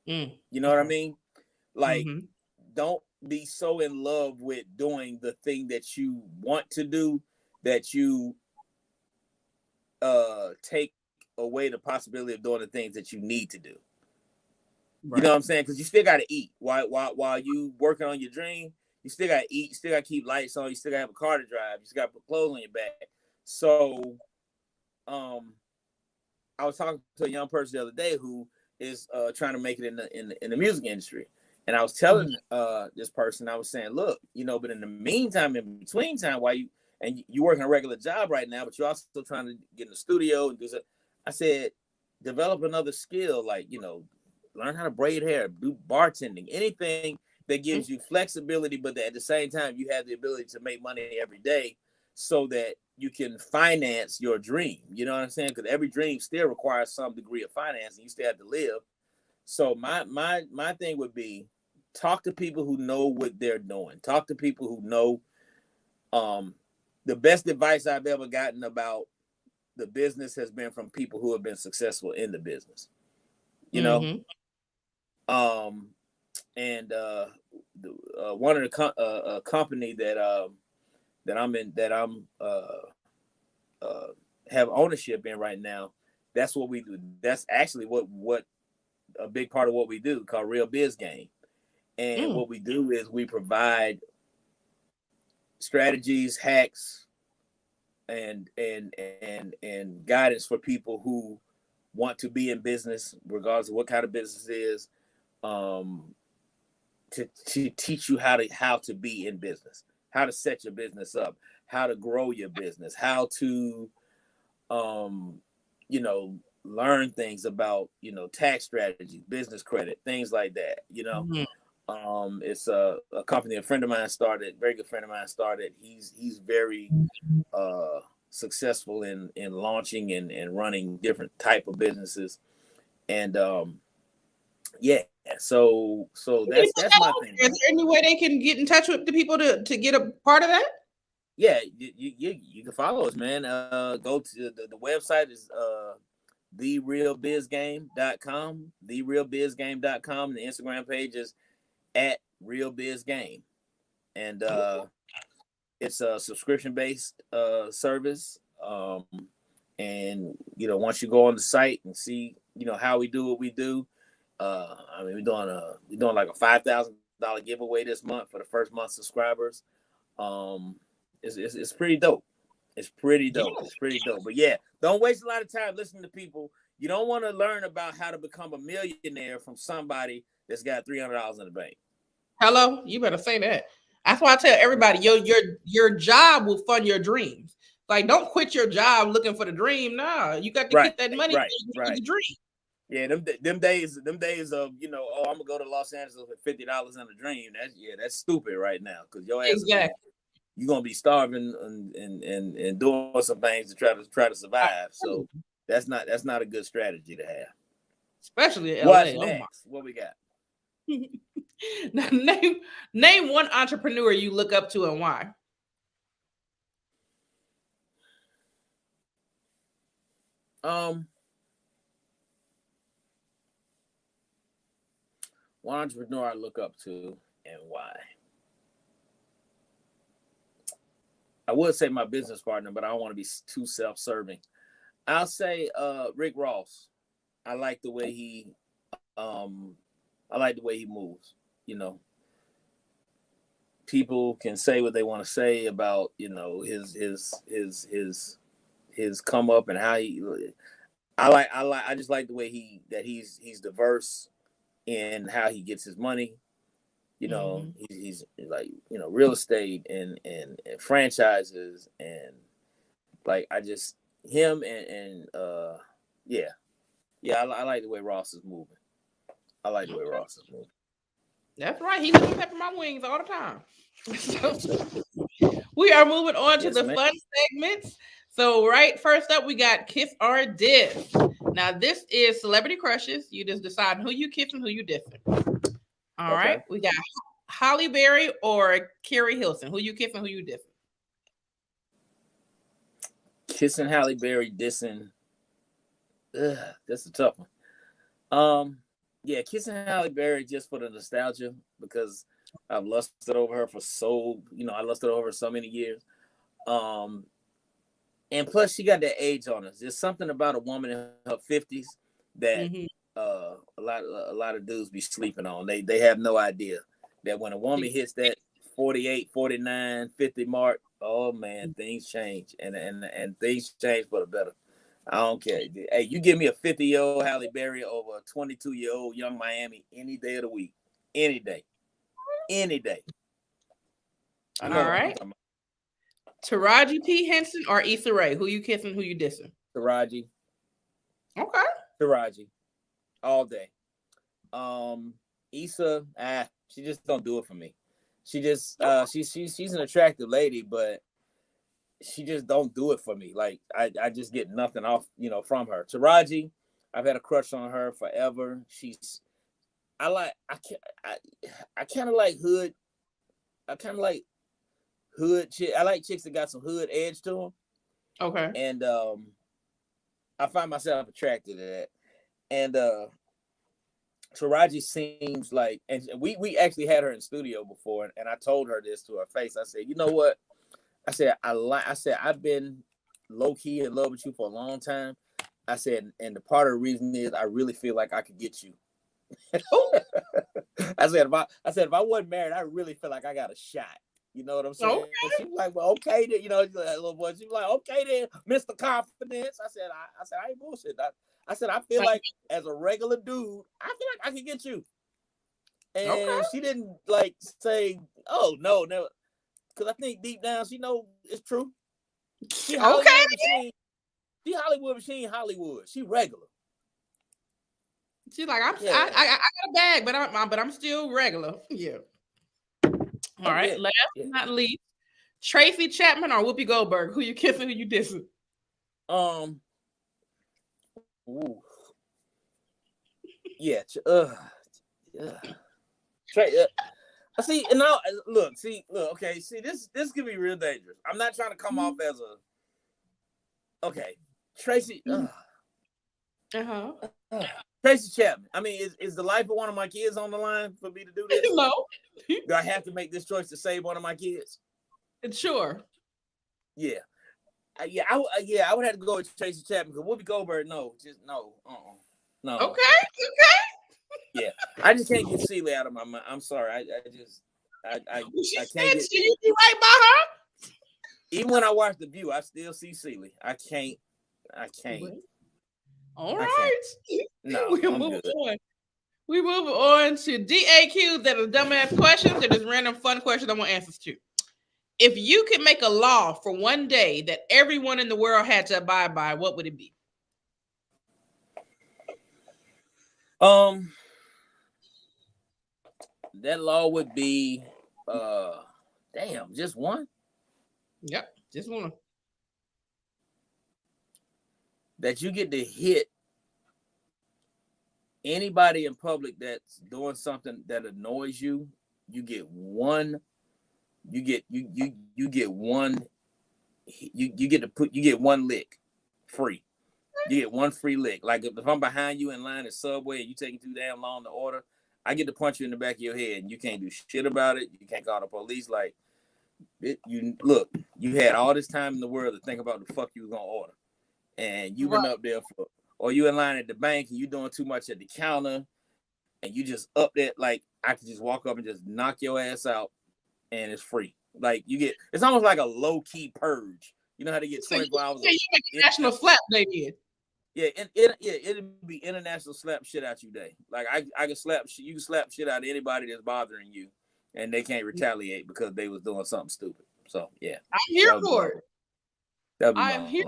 You know what I mean? Like, don't be so in love with doing the thing that you want to do that you take away the possibility of doing the things that you need to do. Right. You know what I'm saying? Because you still got to eat while you working on your dream. You still got to eat. You still got to keep lights on. You still got to have a car to drive. You still got to put clothes on your back. So, I was talking to a young person the other day who is trying to make it in the music industry, and I was telling this person, I was saying, look, you know, but in the meantime, in between time, while you working a regular job right now, but you're also still trying to get in the studio and do so. I said, develop another skill, like, you know, learn how to braid hair, do bartending, anything that gives you flexibility, but that at the same time you have the ability to make money every day, so that you can finance your dream. You know what I'm saying? Because every dream still requires some degree of finance, and you still have to live. So my thing would be, talk to people who know what they're doing. Talk to people who know. The best advice I've ever gotten about the business has been from people who have been successful in the business. You know, and one of the company that I'm in, that I'm have ownership in right now, that's what we do. That's actually what a big part of what we do, called Real Biz Game. And what we do is we provide strategies, hacks, and guidance for people who want to be in business, regardless of what kind of business it is, to teach you how to be in business, how to set your business up, how to grow your business, how to you know, learn things about, you know, tax strategies, business credit, things like that, you know. It's a company a friend of mine started, very good friend of mine started. He's very successful in launching and running different type of businesses. And yeah, so that's my thing. Is there any way they can get in touch with the people to get a part of that? Yeah, you can follow us, man. Go to the website is therealbizgame.com, therealbizgame.com. The Instagram page is @realbizgame, and it's a subscription-based service. And you know, once you go on the site and see, you know, how we do what we do, I mean, we're doing like a $5,000 giveaway this month for the first month subscribers. It's pretty dope. It's pretty dope. It's pretty dope. But yeah, don't waste a lot of time listening to people. You don't want to learn about how to become a millionaire from somebody that's got $300 in the bank. Hello, you better say that. That's why I tell everybody, your job will fund your dreams. Like, don't quit your job looking for the dream. Nah, you got to get that money for the dream. Yeah, them days of, you know, oh, I'm gonna go to Los Angeles with $50 in a dream. That's stupid right now, because your ass you're gonna be starving and doing some things to try to survive. So that's not a good strategy to have. Especially in LA. What's next? What we got? Now, name one entrepreneur you look up to and why. One entrepreneur I look up to and why. I would say my business partner, but I don't want to be too self-serving. I'll say Rick Ross. I like the way he moves. You know, people can say what they want to say about, you know, his come up and how I just like the way he's diverse in how he gets his money. You know, he's like, you know, real estate and franchises, and like, I just him and I like the way Ross is moving. I like the way Ross is moving. That's right. He looks at my wings all the time. So, we are moving on to the fun segments. So, right, first up, we got Kiss or Diss. Now, this is celebrity crushes. You just decide who you kiss and who you dissing. All Okay. right. We got Halle Berry or Carrie Hilson. Who you kissing? Who you dissing? Kissing Halle Berry, dissing. Ugh, that's a tough one. Yeah, kissing Halle Berry just for the nostalgia because I've lusted over her for I lusted over her so many years. And plus she got that age on us. There's something about a woman in her 50s that a lot of dudes be sleeping on. They have no idea that when a woman hits that 48, 49, 50 mark, oh man, things change and things change for the better. I don't care. Hey, you give me a 50-year-old Halle Berry over a 22-year-old Young Miami any day of the week. Any day. Any day. I know All right. Taraji P. Henson or Issa Rae? Who you kissing? Who you dissing? Taraji. Okay. Taraji. All day. Issa, she just don't do it for me. She just she's an attractive lady, but she just don't do it for me. Like I just get nothing off, from her. Taraji, I've had a crush on her forever. I kind of like hood. I kind of like hood chick. I like chicks that got some hood edge to them. Okay. And I find myself attracted to that. And Taraji seems like, and we actually had her in studio before, and I told her this to her face. I said, you know what? I said, I've been low key in love with you for a long time. I said, and the part of the reason is I really feel like I could get you. I said, if I wasn't married, I really feel like I got a shot. You know what I'm saying? Okay. She was like, well, okay then, that little boy. She was like, okay then, Mr. Confidence. I said, I ain't bullshit. I said, I feel like as a regular dude, I feel like I could get you. And she didn't like say, oh no, never. Because I think deep down she know it's true. She Hollywood machine. She Hollywood machine. Hollywood. She regular. She's like, I got a bag, but I'm still regular. Yeah. All right. Last but not least, Tracy Chapman or Whoopi Goldberg. Who you kissing? Who you dissing? Ooh. See, and now look. Okay, this could be real dangerous. I'm not trying to come off as Tracy. Tracy Chapman. I mean, is the life of one of my kids on the line for me to do this? No. Do I have to make this choice to save one of my kids? Sure. Yeah. I would have to go with Tracy Chapman because Whoopi Goldberg, no. No. Okay. Yeah, I just can't get Celie out of my mind. I'm sorry. I can't get. She'd be right by her. Even when I watch The View, I still see Celie. I can't. All right. No, we move on to DAQ. That is dumbass questions. That is random fun questions I want answers to. If you could make a law for one day that everyone in the world had to abide by, what would it be? That law would be, just one? Yep, just one. That you get to hit anybody in public that's doing something that annoys you. You get one. You get one lick free. You get one free lick. Like if I'm behind you in line at Subway and you taking too damn long to order, I get to punch you in the back of your head and you can't do shit about it. You can't call the police. Like, you had all this time in the world to think about the fuck you was gonna order, and you went up there or you in line at the bank and you doing too much at the counter, and you just up there. Like I could just walk up and just knock your ass out, and it's free. Like it's almost like a low key purge. You know how to get 24 hours. You make a national slap day did. Yeah, it'd be international slap shit out you day. Like I can you can slap shit out of anybody that's bothering you, and they can't retaliate because they was doing something stupid. So yeah, I'm here for it. I'm here.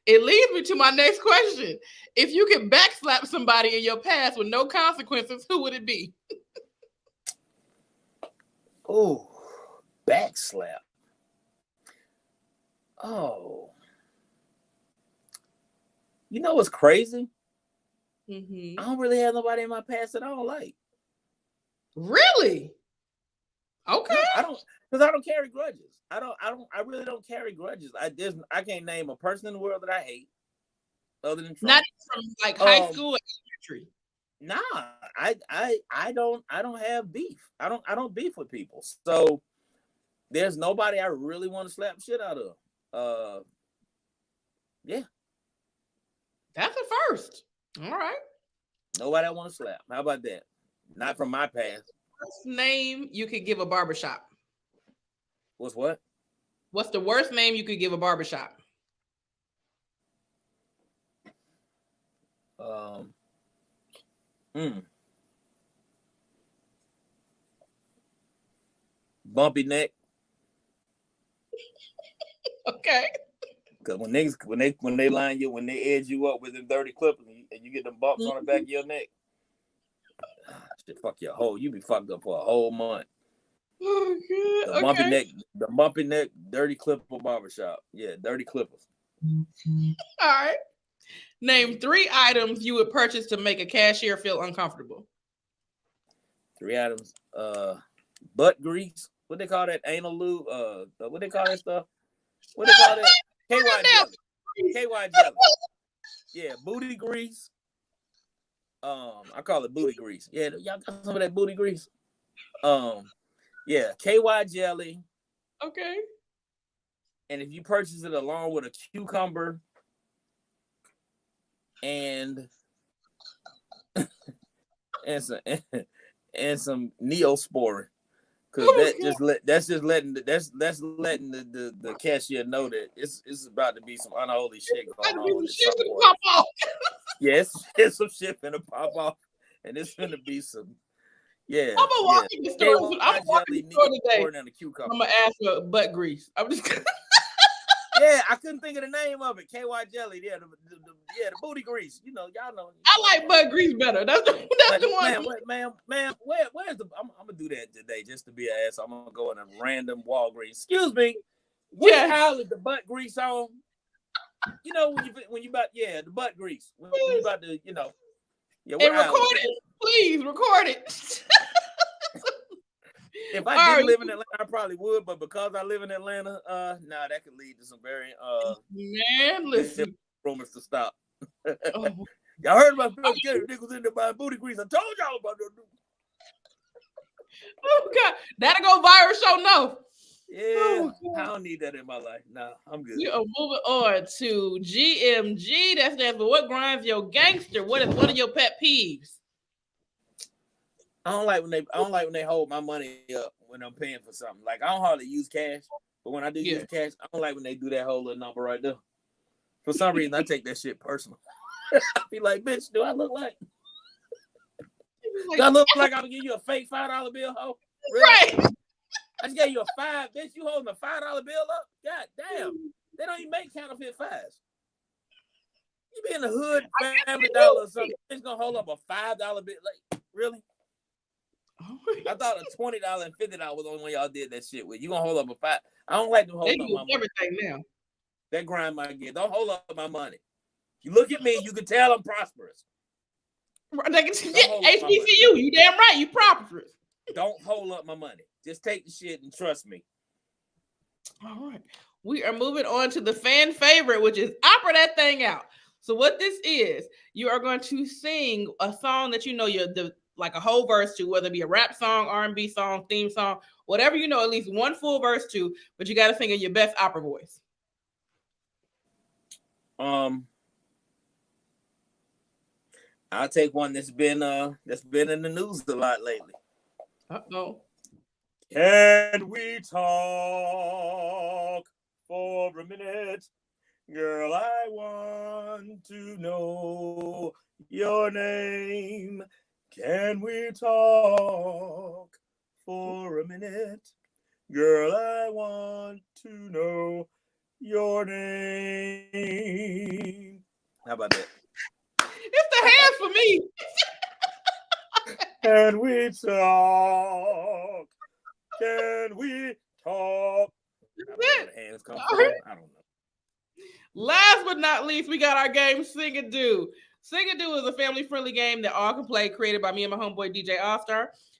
It leads me to my next question. If you could backslap somebody in your past with no consequences, who would it be? Oh, backslap. Oh. You know what's crazy? I don't really have nobody in my past that I don't like. Really? Okay. No, I don't, because I don't carry grudges. I really don't carry grudges. I can't name a person in the world that I hate other than Trump. Not from like high school or elementary. Nah, I don't have beef. I don't beef with people. So there's nobody I really want to slap shit out of. Yeah. That's a first. All right. Nobody I want to slap. How about that? Not from my past. Worst name you could give a barbershop. What's what? What's the worst name you could give a barbershop? Bumpy neck. Okay. Because when they line you, when they edge you up with them dirty clippers and you get them bumps on the back of your neck, shit, fuck your whole. You be fucked up for a whole month. Oh, good. The bumpy neck, dirty clipper barbershop. Yeah, dirty clippers. All right. Name 3 items you would purchase to make a cashier feel uncomfortable. 3 items. Butt grease. What they call that? Anal lube. What they call that stuff? What they call that? KY jelly. KY jelly. Yeah, booty grease. I call it booty grease. Yeah, y'all got some of that booty grease. Yeah, KY jelly. Okay. And if you purchase it along with a cucumber and some Neosporin, because that's letting the cashier know that it's about to be some unholy shit going on with it. Yes, it's some shit finna pop off, and it's finna be some. Yeah, I'm gonna walk in the store. I'm walking in the store today. And a cucumber. I'm gonna ask for butt grease. I'm just. Yeah, I couldn't think of the name of it. KY jelly. Yeah, the booty grease. You know, y'all know. I like butt grease better. That's the one. Ma'am, where's the? I'm gonna do that today just to be an ass. I'm gonna go in a random Walgreens. Excuse me. What aisle is the butt grease on? You know when you about the butt grease. When you about to Yeah, and record it, please record it. If I didn't live in Atlanta, I probably would, but because I live in Atlanta, that could lead to some very listen, rumors to stop. Y'all heard about Phil Kennedy niggas in there buying booty grease. I told y'all about that. Oh God, that'll go viral. Show no. Yeah, I don't need that in my life. Nah, I'm good. We are moving on to GMG. That stands for what grinds your gangster. What are your pet peeves? I don't like when they hold my money up when I'm paying for something. Like I don't hardly use cash, but when I do use cash, I don't like when they do that whole little number right there. For some reason, I take that shit personal. I be like, bitch, do I look like? Do I look like I'm gonna give you a fake $5 bill? Oh, really? Right. I just gave you a $5, bitch. You holding a $5 bill up? God damn. They don't even make counterfeit $5s. You be in the hood, Family Dollar or something. It's gonna hold up a $5 bill. Like, really? I thought a $20 and $50 was the only one y'all did that shit with. You gonna hold up a $5? I don't like them holding up my money. Everything now. That grind my gear. Don't hold up my money. You look at me, you can tell I'm prosperous. HBCU, you damn right, you prosperous. Don't hold up my money. Just take the shit and trust me. All right. We are moving on to the fan favorite, which is opera that thing out. So what this is, you are going to sing a song that you know like a whole verse to, whether it be a rap song, R&B song, theme song, whatever you know at least one full verse to, but you got to sing in your best opera voice. I'll take one that's been in the news a lot lately. Uh-oh. Can we talk for a minute? Girl, I want to know your name. Can we talk for a minute? Girl, I want to know your name. How about that? It's the hands for me. Can we talk? Can we talk? That's it. Hands come right. I don't know. Last but not least, we got our game Sing and Do. Sing and Do is a family-friendly game that all can play, created by me and my homeboy DJ All-Star.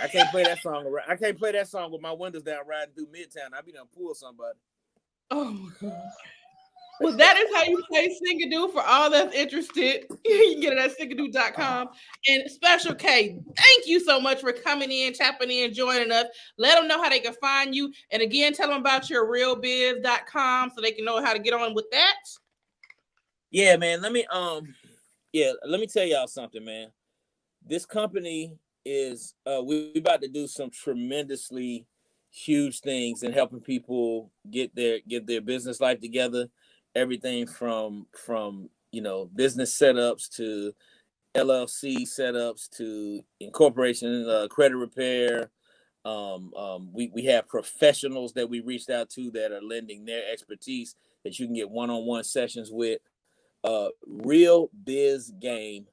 I can't play that song. I can't play that song with my windows down riding through Midtown. I be done pull somebody. Oh my God. Well, that is how you play Singadoo. For all that's interested, you can get it at singadoo.com. And Special K, thank you so much for coming in, tapping in, joining us. Let them know how they can find you. And again, tell them about your realbiz.com so they can know how to get on with that. Yeah, man. Let me tell y'all something, man. This company is we about to do some tremendously huge things in helping people get their business life together. Everything from business setups to LLC setups to incorporation, credit repair. We have professionals that we reached out to that are lending their expertise that you can get one-on-one sessions with. Real Biz Game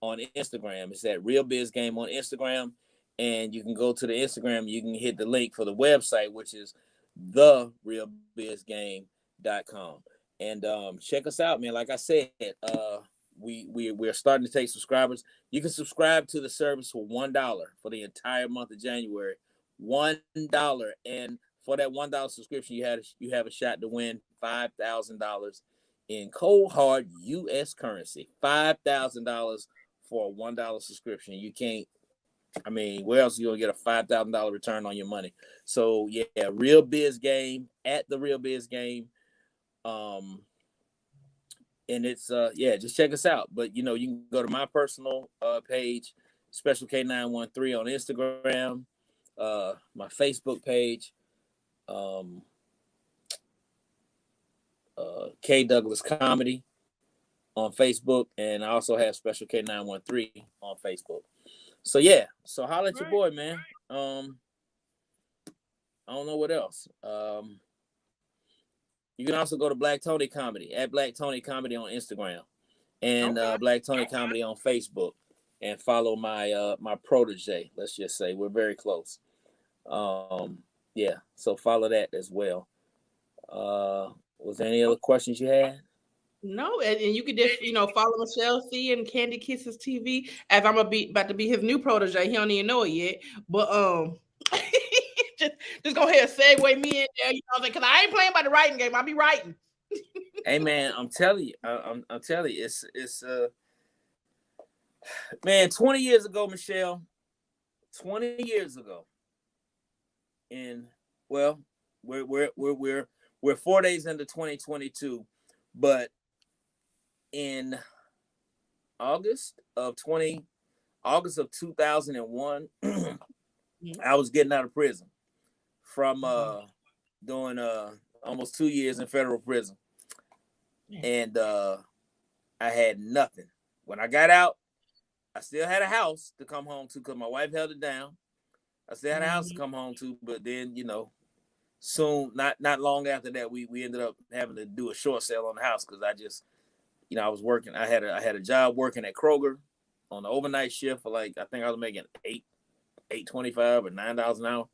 on Instagram. It's at Real Biz Game on Instagram, and you can go to the Instagram. You can hit the link for the website, which is therealbizgame.com, and check us out, man. Like I said, we're starting to take subscribers. You can subscribe to the service for $1 for the entire month of January. $1, and for that $1 subscription, you have a shot to win $5,000 in cold hard U.S. currency. $5,000 for a $1 subscription. You can't. I mean, where else are you gonna get a $5,000 return on your money? So yeah, Real Biz Game at the Real Biz Game. And it's just check us out. But you can go to my personal page, Special K913 on Instagram, my Facebook page, K Douglas Comedy on Facebook, and I also have Special K913 on Facebook. So holla at your boy, man. I don't know what else. You can also go to Black Tony Comedy at Black Tony Comedy on Instagram, and Black Tony Comedy on Facebook, and follow my protege. Let's just say we're very close. So follow that as well. Was there any other questions you had? No, and you could just follow Michelle C and Candy Kisses TV, as I'm about to be his new protege. He don't even know it yet, but just go ahead and segue me in there, because I ain't playing by the writing game. I'll be writing. Hey man, I'm telling you, I'm telling you, it's man, 20 years ago, Michelle, 20 years ago, and well, we're 4 days into 2022, but in August of 2001, I was getting out of prison from doing almost 2 years in federal prison, and I had nothing. When I got out, I still had a house to come home to because my wife held it down. I still had a house to come home to, but then soon, not long after that, we ended up having to do a short sale on the house because I just, I was working. I had a job working at Kroger on the overnight shift for I think I was making $8.25 or $9 an hour.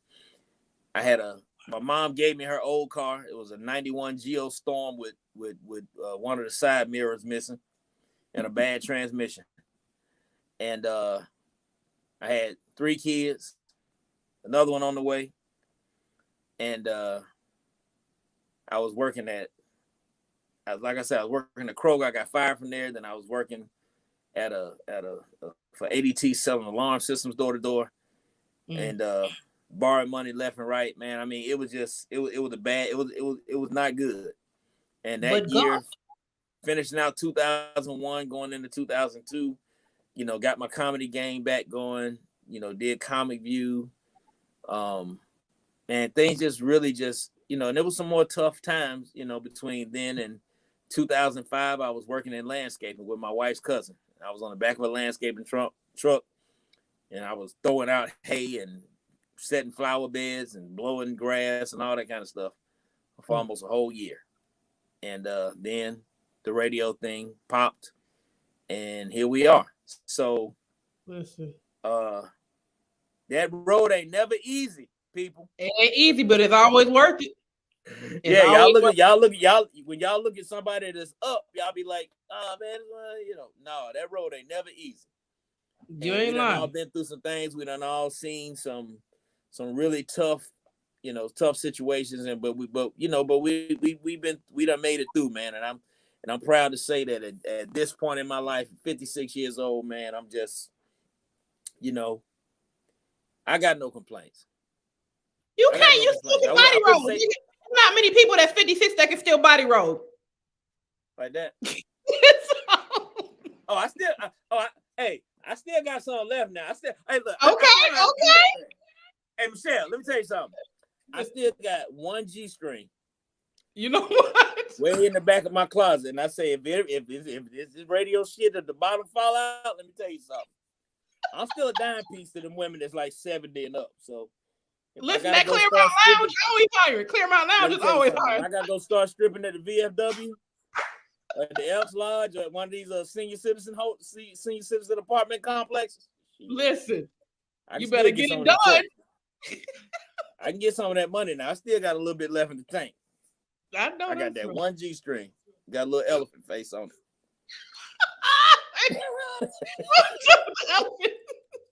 My mom gave me her old car. It was a 91 Geo Storm with one of the side mirrors missing and a bad transmission. And I had 3 kids, another one on the way. And I was working like I said, I was working at Kroger. I got fired from there. Then I was working for ADT selling alarm systems door to door, and borrowing money left and right. Man, I mean, it was not good. And that year, finishing out 2001, going into 2002, got my comedy game back going. Did Comic View. And things just really and there was some more tough times, between then and 2005. I was working in landscaping with my wife's cousin. I was on the back of a landscaping truck, and I was throwing out hay and setting flower beds and blowing grass and all that kind of stuff for almost a whole year. And then the radio thing popped, and here we are. So that road ain't never easy, people. It ain't easy, but it's always worth it. When y'all look at somebody that's up, y'all be like, oh man, no, that road ain't never easy. You And ain't we done all lying. been through some things. We done all seen some really tough, tough situations. But we done made it through, man. And I'm proud to say that at this point in my life, 56 years old, man, I'm just, I got no complaints. You still can body roll. There's not many people that's 56 that can still body roll. Like that. I still got some left now. Hey, look. Okay. Hey, Michelle, let me tell you something. I still got one G-string. You know what? Way in the back of my closet. And I say, if this radio shit at the bottom fall out, let me tell you something. I'm still a dime piece to them women that's like 70 and up. So listen, that Claremont Lounge is always hiring. Claremont Lounge is always hiring. I gotta go start stripping at the VFW, at the Elks Lodge, or at one of these senior citizen apartment complexes. Listen, you better get it done. I can get some of that money now. I still got a little bit left in the tank. I know. I got that one G-string. Got a little elephant face on it.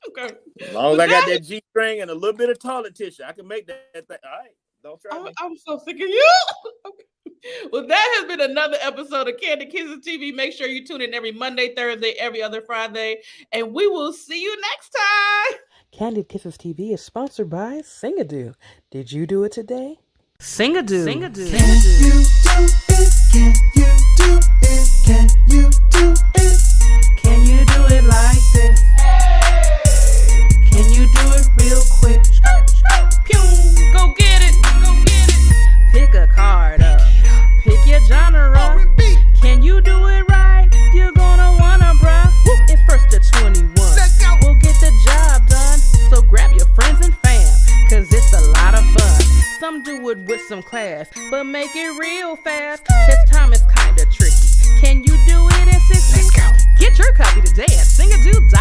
Okay. As long as I got that G-string and a little bit of toilet tissue, I can make that thing. All right. Don't try me. I'm so sick of you. Okay. Well, that has been another episode of Kandid Kisses TV. Make sure you tune in every Monday, Thursday, every other Friday, and we will see you next time. Kandid Kisses TV is sponsored by Singadoo. Did you do it today? Singadoo. Can you do it? Can you do it? Can you do it? Can you do it like this? Can you do it real quick? Pew! Go get it! Pick a card up. Pick your genre. Can you do it right? You're gonna wanna, bruh. It's first to 21. We'll get the job done. So grab your friends and fam, cause it's a lot of fun. Some do it with some class, but make it real fast. Test time is kinda tricky. Can you do it in 60? Let's go. Get your copy today at singadoo.com.